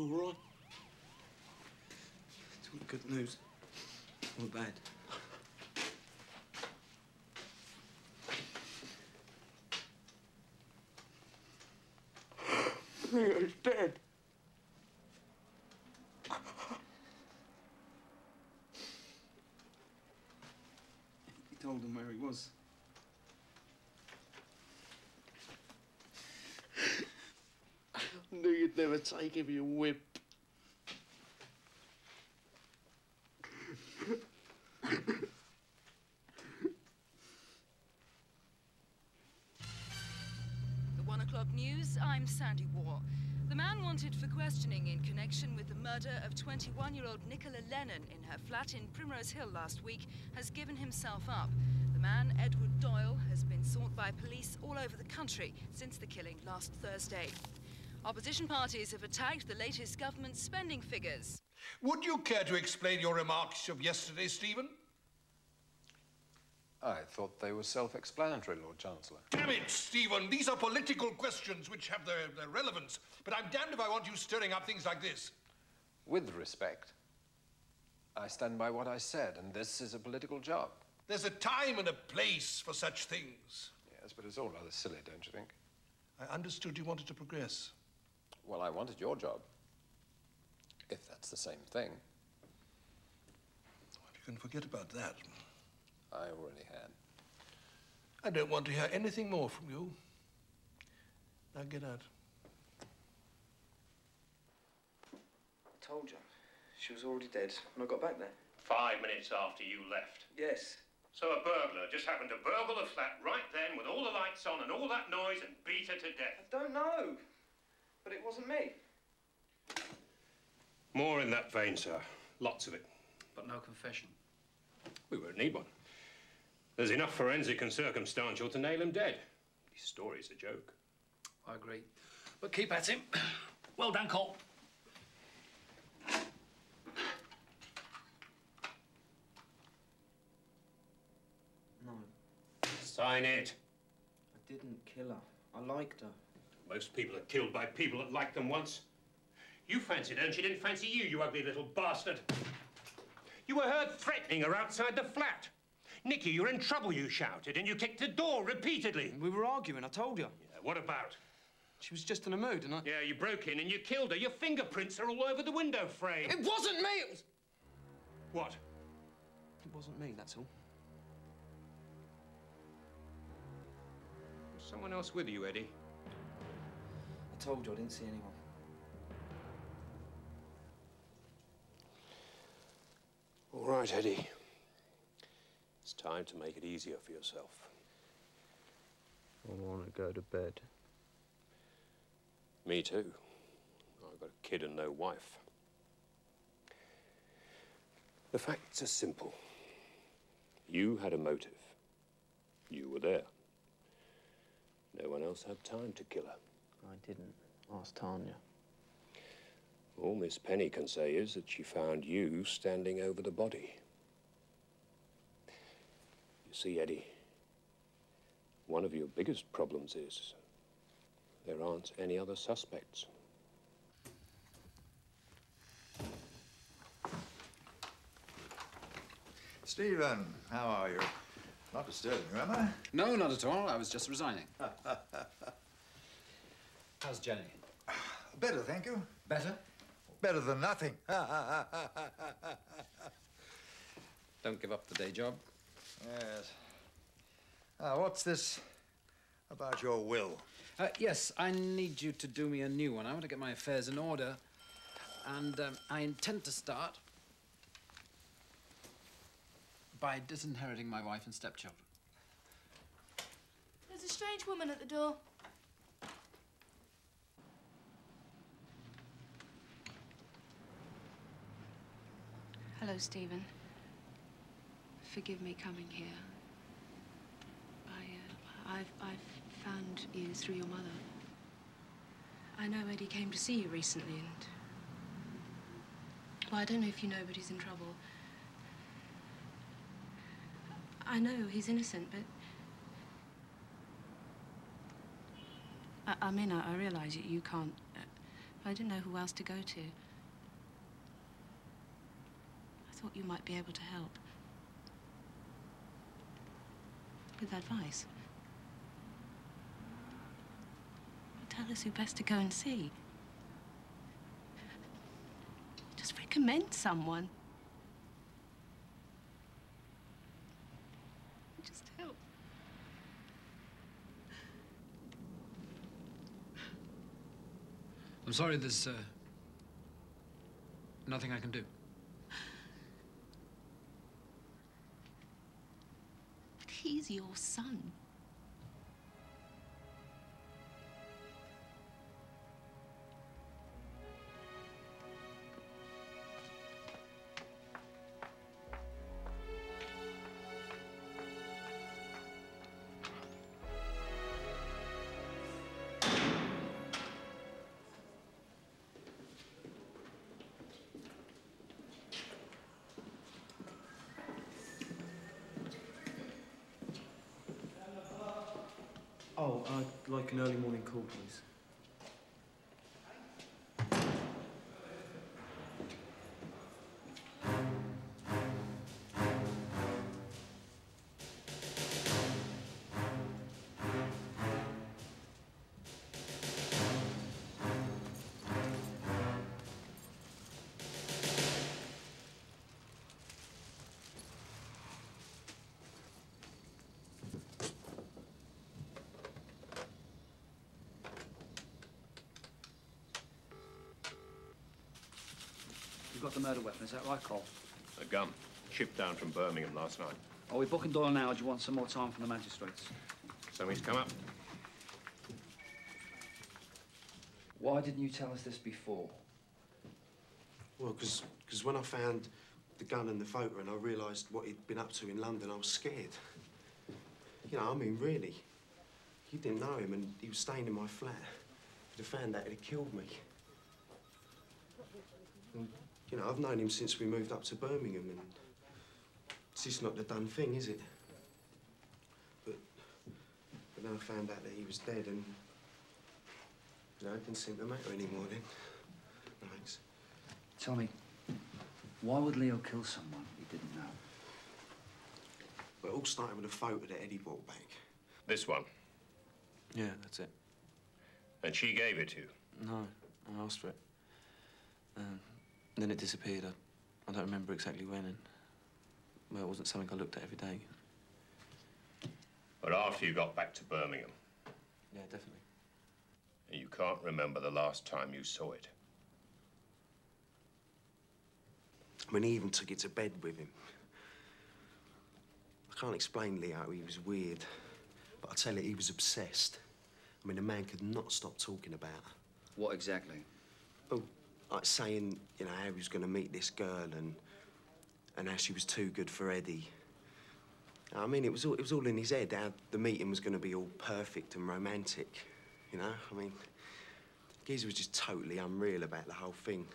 all right? Do you want good news or bad? He's dead. He told him where he was. I knew you'd never take him, you wimp. The 1 o'clock news, I'm Sandy Waugh. The man wanted for questioning in connection with the murder of 21-year-old Nicola Lennon in her flat in Primrose Hill last week has given himself up. The man, Edward Doyle, has been sought by police all over the country since the killing last Thursday. Opposition parties have attacked the latest government spending figures. Would you care to explain your remarks of yesterday, Stephen? I thought they were self-explanatory, Lord Chancellor. Damn it, Stephen! These are political questions which have their relevance. But I'm damned if I want you stirring up things like this. With respect, I stand by what I said, and this is a political job. There's a time and a place for such things. Yes, but it's all rather silly, don't you think? I understood you wanted to progress. Well, I wanted your job. If that's the same thing. Well, you can forget about that. I already had. I don't want to hear anything more from you. Now get out. I told you. She was already dead when I got back there. 5 minutes after you left. Yes. So a burglar just happened to burgle the flat right then with all the lights on and all that noise and beat her to death. I don't know. But it wasn't me. More in that vein, sir. Lots of it. But no confession. We won't need one. There's enough forensic and circumstantial to nail him dead. His story's a joke. I agree. But keep at him. Well done, Cole. No, Sign it. I didn't kill her. I liked her. Most people are killed by people that liked them once. You fancied her and she didn't fancy you, you ugly little bastard. You were heard threatening her outside the flat. Nicky, you're in trouble, you shouted, and you kicked the door repeatedly. We were arguing, I told you. Yeah, what about? She was just in a mood, and I... Yeah, you broke in and you killed her. Your fingerprints are all over the window frame. It wasn't me! It was... What? It wasn't me, that's all. Was someone else with you, Eddie? I told you I didn't see anyone. All right, Eddie. It's time to make it easier for yourself. I want to go to bed. Me too. I've got a kid and no wife. The facts are simple. You had a motive. You were there. No one else had time to kill her. I didn't. Ask Tanya. All Miss Penny can say is that she found you standing over the body. You see, Eddie, one of your biggest problems is there aren't any other suspects. Stephen, how are you? Not disturbing you, am I? No, not at all. I was just resigning. How's Jenny? Better, thank you. Better? Better than nothing. Don't give up the day job. Yes. What's this about your will? Yes, I need you to do me a new one. I want to get my affairs in order. And I intend to start by disinheriting my wife and stepchildren. There's a strange woman at the door. Hello, Stephen. Forgive me coming here. I've found you through your mother. I know Eddie came to see you recently and... Well, I don't know if you know, but he's in trouble. I know he's innocent, but... I realise you can't... I didn't know who else to go to. I thought you might be able to help. With advice. Tell us who best to go and see. Just recommend someone. Just help. I'm sorry, there's nothing I can do. But he's your son. Oh, I'd like an early morning call, please. You've got the murder weapon, is that right, Cole? A gun. Shipped down from Birmingham last night. Are we booking Doyle now, or do you want some more time from the magistrates? Something's come up. Why didn't you tell us this before? Well, because when I found the gun and the photo and I realised what he'd been up to in London, I was scared. You know, I mean, really. You didn't know him and he was staying in my flat. If he'd have found that, he'd have killed me. And, you know, I've known him since we moved up to Birmingham and it's just not the done thing, is it? But then I found out that he was dead and, you know, it didn't seem to matter anymore then. Thanks. Tell me, why would Leo kill someone he didn't know? Well, it all started with a photo that Eddie brought back. This one. Yeah, that's it. And she gave it to you? No, I asked for it. Then it disappeared. I don't remember exactly when, and well, it wasn't something I looked at every day. But after you got back to Birmingham? Yeah, definitely. And you can't remember the last time you saw it? I mean, he even took it to bed with him. I can't explain Leo, he was weird. But I tell you, he was obsessed. I mean, the man could not stop talking about her. What exactly? Oh, like saying, you know, how he was going to meet this girl and how she was too good for Eddie. I mean, it was all in his head, how the meeting was going to be all perfect and romantic, you know? I mean, Geezer was just totally unreal about the whole thing.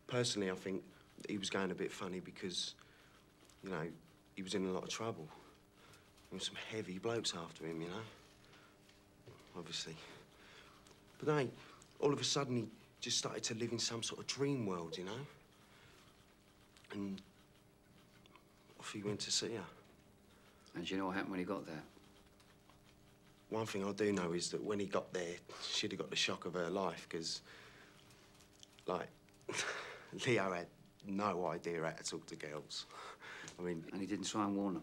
Personally, I think that he was going a bit funny because, you know, he was in a lot of trouble. There were some heavy blokes after him, you know? Obviously. But then, all of a sudden, he just started to live in some sort of dream world, you know? And off he went to see her. And do you know what happened when he got there? One thing I do know is that when he got there, she'd have got the shock of her life, because, like, Leo had no idea how to talk to girls. I mean... And he didn't try and warn them?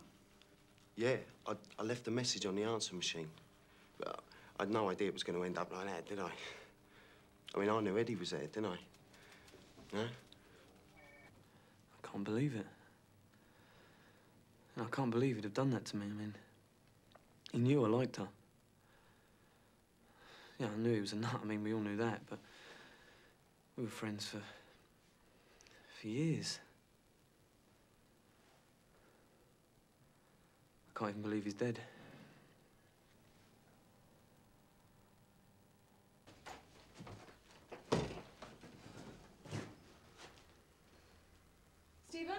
Yeah, I left a message on the answer machine. But I had no idea it was going to end up like that, did I? I mean, I knew Eddie was there, didn't I? No? I can't believe it. I can't believe he'd have done that to me. I mean, he knew I liked her. Yeah, I knew he was a nut. I mean, we all knew that, but we were friends for years. I can't even believe he's dead. Stephen?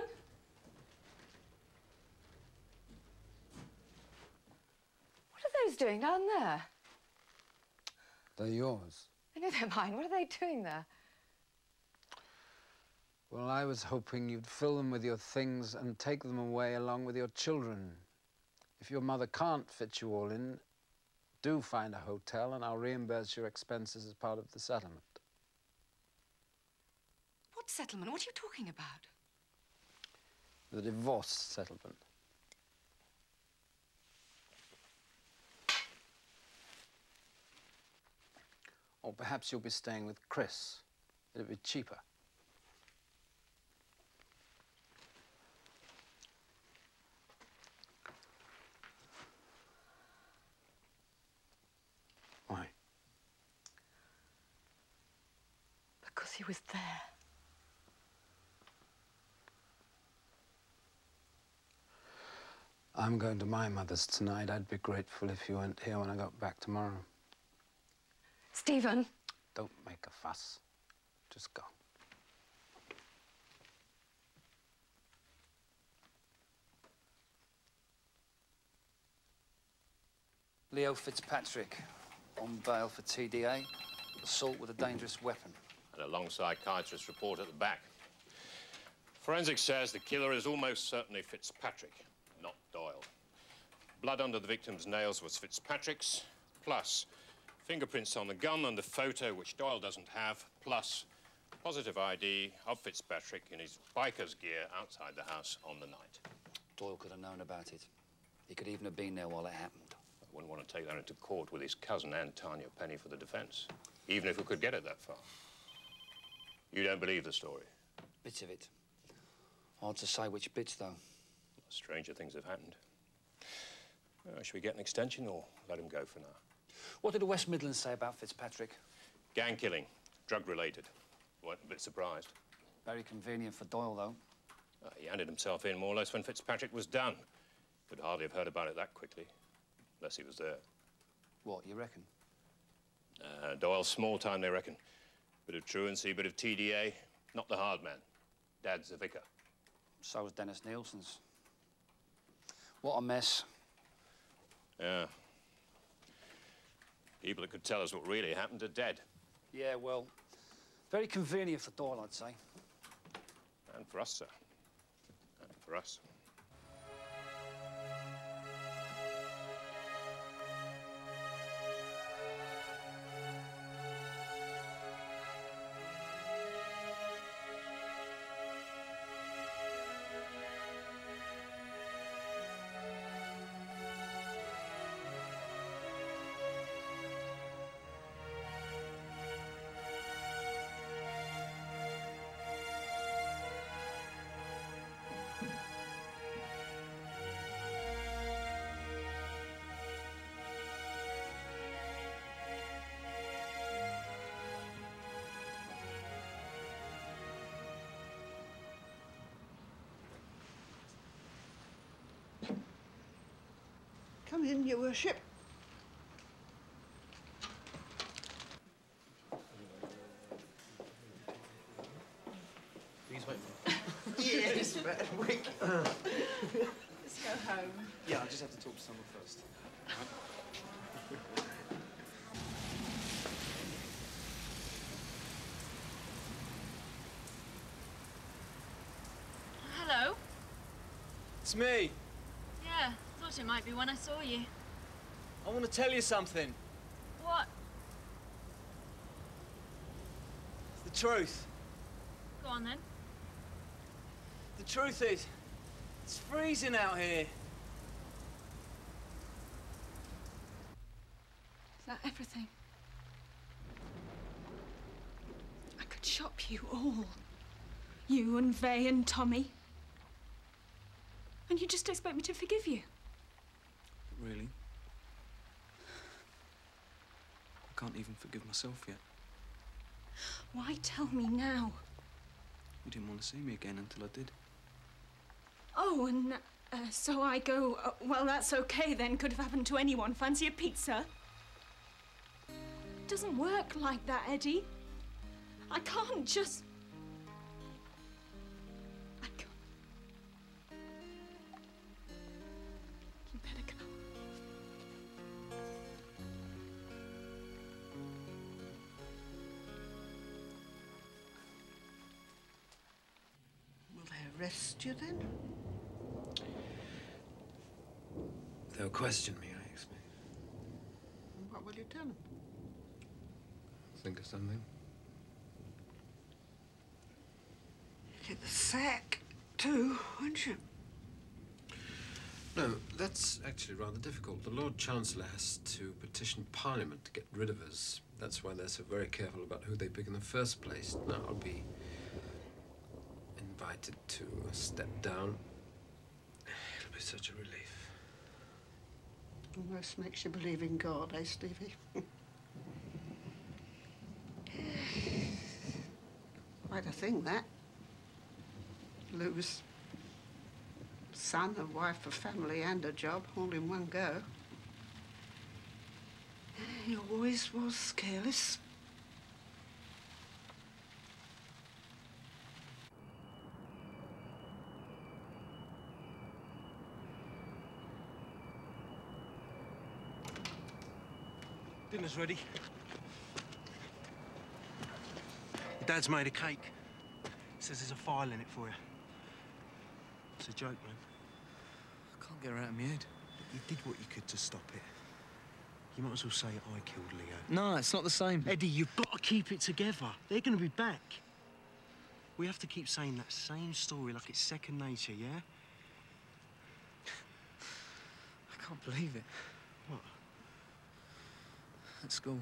What are those doing down there? They're yours. They're know they're mine. What are they doing there? Well, I was hoping you'd fill them with your things and take them away along with your children. If your mother can't fit you all in, do find a hotel and I'll reimburse your expenses as part of the settlement. What settlement? What are you talking about? The divorce settlement. Or perhaps you'll be staying with Chris. It'll be cheaper. Why? Because he was there. I'm going to my mother's tonight. I'd be grateful if you weren't here when I got back tomorrow. Stephen! Don't make a fuss. Just go. Leo Fitzpatrick, on bail for TDA, assault with a dangerous weapon. And a long psychiatrist report at the back. Forensics says the killer is almost certainly Fitzpatrick, not Doyle. Blood under the victim's nails was Fitzpatrick's, plus fingerprints on the gun and the photo, which Doyle doesn't have, plus positive ID of Fitzpatrick in his biker's gear outside the house on the night. Doyle could have known about it. He could even have been there while it happened. I wouldn't want to take that into court with his cousin and Tanya Penny for the defense, even if we could get it that far. You don't believe the story? Bits of it. Hard to say which bits, though. Stranger things have happened. Should we get an extension or let him go for now? What did the West Midlands say about Fitzpatrick? Gang killing, drug-related. Weren't a bit surprised. Very convenient for Doyle, though. He handed himself in more or less when Fitzpatrick was done. Could hardly have heard about it that quickly, unless he was there. What, you reckon? Doyle's small time, they reckon. Bit of truancy, bit of TDA. Not the hard man. Dad's the vicar. So was Dennis Nielsen's. What a mess. Yeah. People that could tell us what really happened are dead. Yeah, well, very convenient for Doyle, I'd say. And for us, sir. And for us. Come in, Your Worship. Please wait. Yes, but quick. Let's go home. Yeah, I just have to talk to someone first. Hello? It's me. Yeah, thought it might be when I saw you. I want to tell you something. What? It's the truth. Go on then. The truth is, it's freezing out here. Is that everything? I could shop you all. You and Vay and Tommy. And you just expect me to forgive you? Really? I can't even forgive myself yet. Why tell me now? You didn't want to see me again until I did. Oh, and so I go, well, that's okay then. Could have happened to anyone. Fancy a pizza? It doesn't work like that, Eddie. I can't just... I can't. You better go. arrest you then? They'll question me, I expect. And what will you tell them? Think of something. Get the sack, too, won't you? No, that's actually rather difficult. The Lord Chancellor has to petition Parliament to get rid of us. That's why they're so very careful about who they pick in the first place. Now I'll be invited to step down. It'll be such a relief. Almost makes you believe in God, eh, Stevie? Quite a thing, that. Lose son, a wife, a family, and a job all in one go. He always was careless. Dinner's ready. Your dad's made a cake. Says there's a file in it for you. It's a joke, man. I can't get her out of my head. You did what you could to stop it. You might as well say I killed Leo. No, it's not the same. Eddie, you've got to keep it together. They're going to be back. We have to keep saying that same story like it's second nature, yeah? I can't believe it. What? At school,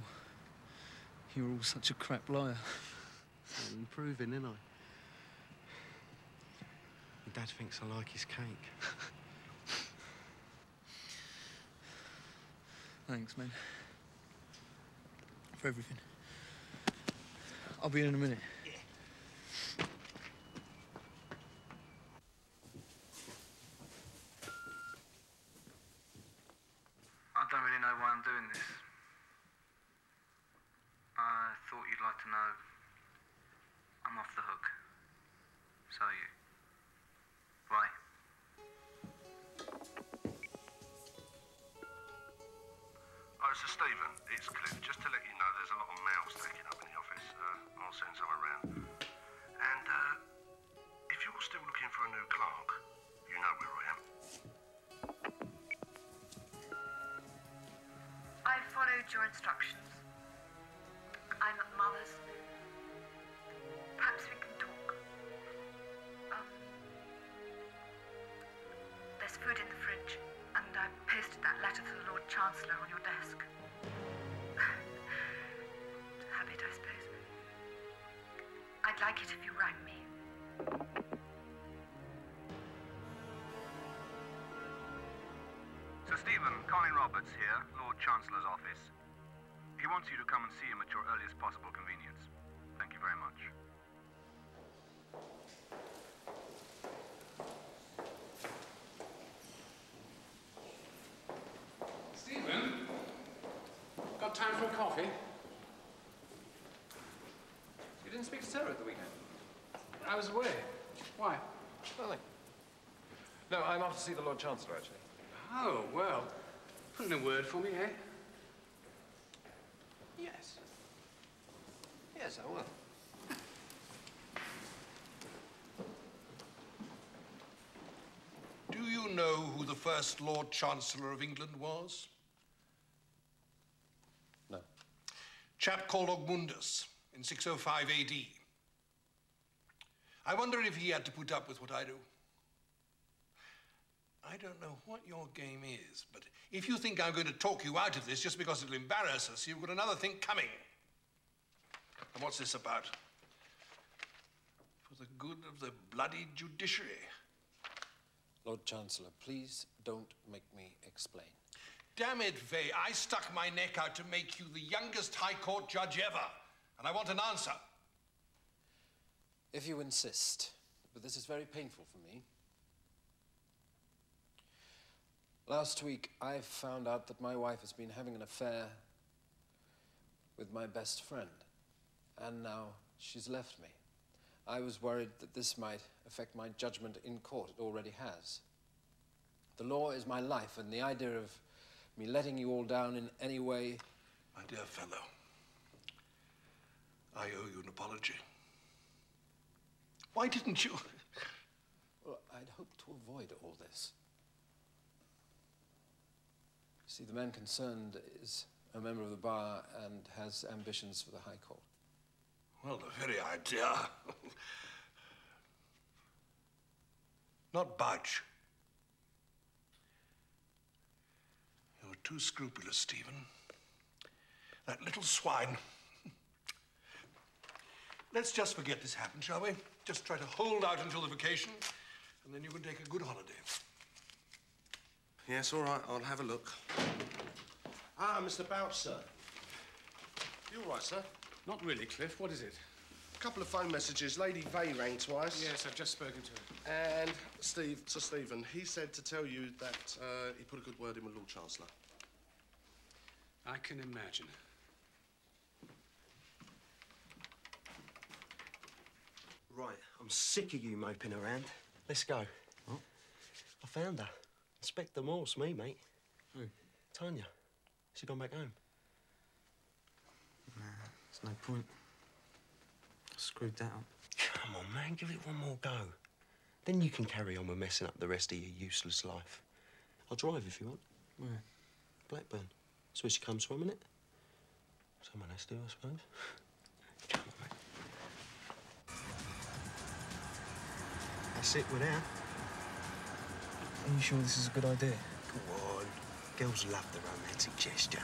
you were all such a crap liar. I'm improving, ain't I? Your dad thinks I like his cake. Thanks, man. For everything. I'll be in a minute. I don't really know why I'm doing this. I thought you'd like to know I'm off the hook. So are you. Why? Oh, so Stephen, it's Cliff. Just to let you know, there's a lot of mail stacking up in the office. I'll send some around. And if you're still looking for a new clerk, you know where I am. I followed your instructions. I'm at Mother's. Perhaps we can talk. There's food in the fridge, and I posted that letter to the Lord Chancellor on your desk. Habit, I suppose. I'd like it if you rang me. So, Stephen, Colin Roberts here, Lord Chancellor's office. He wants you to come and see him at your earliest possible convenience. Thank you very much. Stephen, got time for a coffee? You didn't speak to Sarah at the weekend? I was away. Why? Nothing. No, I'm off to see the Lord Chancellor, actually. Oh, well, put in a word for me, eh? Yes. Yes, I will. Do you know who the first Lord Chancellor of England was? No. Chap called Ogmundus in 605 AD. I wonder if he had to put up with what I do. I don't know what your game is, but if you think I'm going to talk you out of this just because it'll embarrass us, you've got another thing coming. And what's this about? For the good of the bloody judiciary. Lord Chancellor, please don't make me explain. Damn it, Vey, I stuck my neck out to make you the youngest High Court judge ever, and I want an answer. If you insist, but this is very painful for me. Last week, I found out that my wife has been having an affair with my best friend, and now she's left me. I was worried that this might affect my judgment in court. It already has. The law is my life, and the idea of me letting you all down in any way... My dear fellow, I owe you an apology. Why didn't you... to avoid all this. See, the man concerned is a member of the bar and has ambitions for the High Court. Well, the very idea. Not budge. You're too scrupulous, Stephen. That little swine. Let's just forget this happened, shall we? Just try to hold out until the vacation, and then you can take a good holiday. Yes, all right, I'll have a look. Ah, Mr. Bouncer. You all right, sir? Not really, Cliff. What is it? A couple of phone messages. Lady Vay rang twice. Yes, I've just spoken to her. And Sir Stephen, he said to tell you that he put a good word in with Lord Chancellor. I can imagine. Right, I'm sick of you moping around. Let's go. What? I found her. Inspector Morse, me, mate. Who? Tanya. She gone back home. Nah, there's no point. I screwed that up. Come on, man, give it one more go. Then you can carry on with messing up the rest of your useless life. I'll drive if you want. Where? Blackburn. That's where she comes from, innit? Someone has to, I suppose. Come on, mate. That's it, we're there. Are you sure this is a good idea? Go on. Girls love the romantic gesture.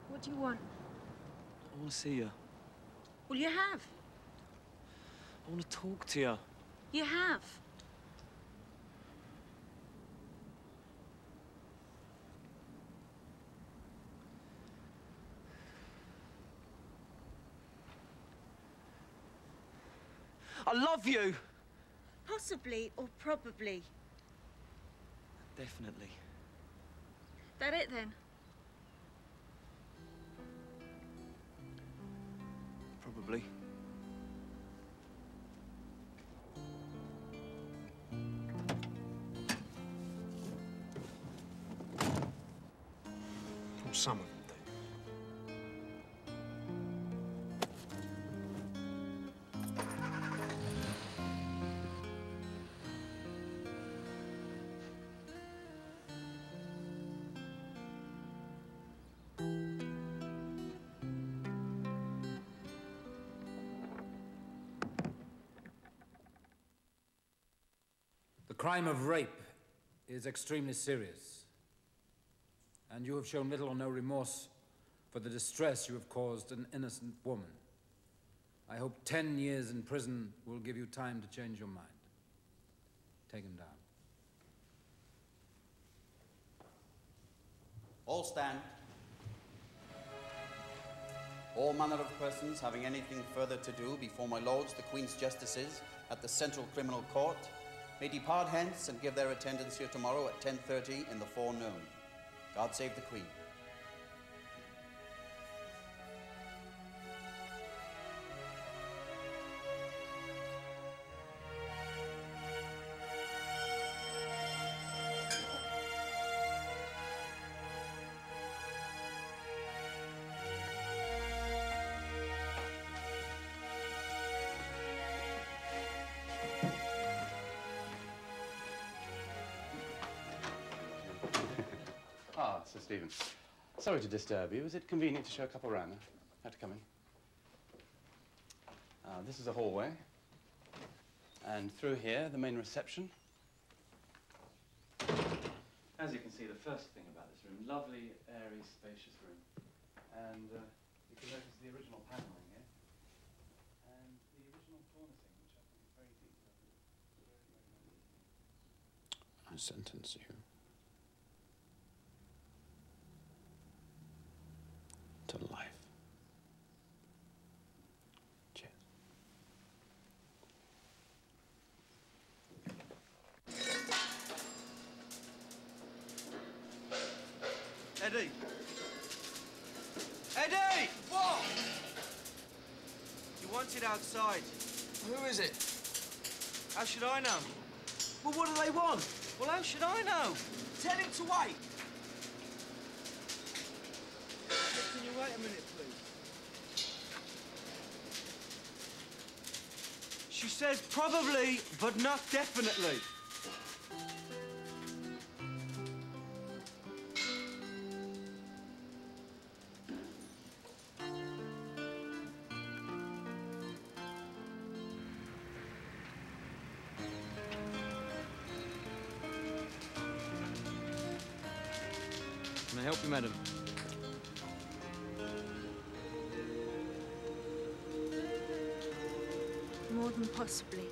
What do you want? I want to see you. Well, you have. I want to talk to you. You have. I love you! Possibly or probably. Definitely. That it, then? Probably. Well, some of them do. The crime of rape is extremely serious, and you have shown little or no remorse for the distress you have caused an innocent woman. I hope 10 years in prison will give you time to change your mind. Take him down. All stand. All manner of persons having anything further to do before my lords, the Queen's Justices, at the Central Criminal Court, may depart hence and give their attendance here tomorrow at 10:30 in the forenoon. God save the Queen. Ah, Sir Stephen. Sorry to disturb you. Is it convenient to show a couple around? Had to come in. This is a hallway. And through here, the main reception. As you can see, the first thing about this room, lovely, airy, spacious room. And you can notice the original paneling here. And the original cornicing, which I think is very detailed. I sentence you to life. Cheers. Eddie! Eddie! What? You're wanted outside. Who is it? How should I know? Well, what do they want? Well, how should I know? Tell him to wait. Can you wait a minute, please? She says probably, but not definitely. Can I help you, madam? More than possibly.